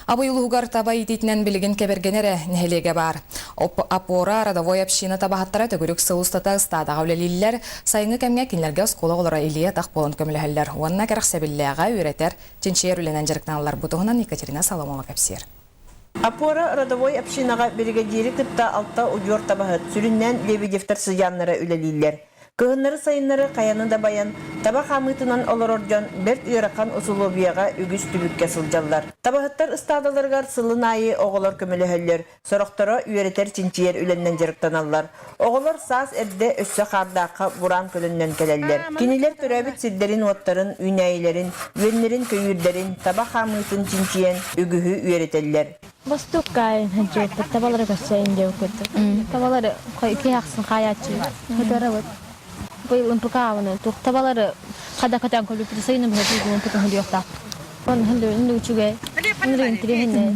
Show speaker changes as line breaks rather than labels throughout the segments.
Абыйлугар таба ититнен билигин кебергенере нехелеге бар. Апора родовой община табахаттара төгүрүк сылустата стадага үлелиллер сайынгы кемге кинлерге скола олора илия так болон көмөлөһөллөр. Уанна керексебиллега үйретер тинчер үленен жарыктаналар бутугунан Екатерина Соломова кепсир.
Апора родовой общинага бригадиры кытта алта уйор табахат сүрүннен Лебедевтер сыяннары үлелиллер. Кыһыннары сайыннары каяны да баян, таба хамытынан олорордон берт үйракан усулубияга үгүс түбүкке сылжаллар. Табахаттар ыстадаларгар сылын айы оголор көмөлөһөллөр, сорохторо үйретер тинчиер үленнен жарыктаналлар. Оголор саас эрде өссө хардакка буран көлөннөн келеллер. Кинилер төрөбүт сиддерин оттарын, үйнәйлерин, үеннерин көйүрдерин, таба хамытын тинчиен үгүһү үйретеллер.
Бастуккай хаджет табалары көсөйүн деп көттү. Табалары кыяксын каячы. Хөдөрөбөт. Быйылын пыкавыны тук табалары када-кадан колуп сайын бөгөтүн пыкын диокта. Он хөндөндү үчүгө. Онрын тирехне.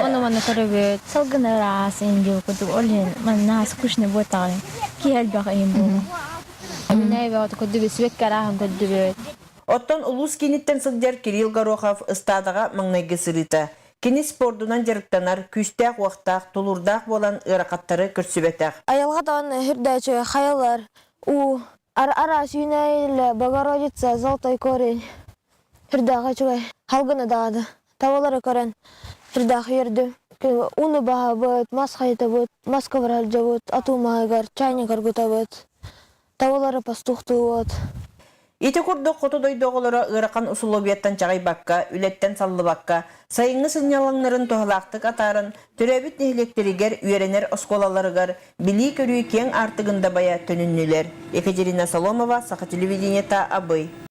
Оны мана көрөбөт. Салгынарас инде көтү олен мана скучно ботагы. Киел бага инде. Эмне бат көдү бисвек карахан көдү.
Оттон улус киниттен сылдер Кирилл Горохов ыстадага маңнайгы сырыта. Кини спордунан жарыктанар, күстәк вақтақ, тулурдақ болан ырақаттары көрсүбетақ.
Аялға тағын хүрдәчі хаялар. У ара сүйнәйлі Богородица, Золотой корень. Хүрдәға чугай халгыны дағады. Тавалары көрен хүрдәқ ерді. Уны баға бұд, масқа еті бұд, маска варалжа бұд, атумағығар, чайнығар күті бұд. Тавалары пастуқты бұд.
Ити курдук хотудойдоголора ыракан усулубияттан чагай бакка, үлеттен саллы бакка, сайыңы сынялаңнарын тоһалактык атарын, төрөбүт нехлектеригер үйренер осколаларыгар, били көрүү кең артыгында бая төнүннүлер. Екатерина Соломова, Саха телевидениета, Абый.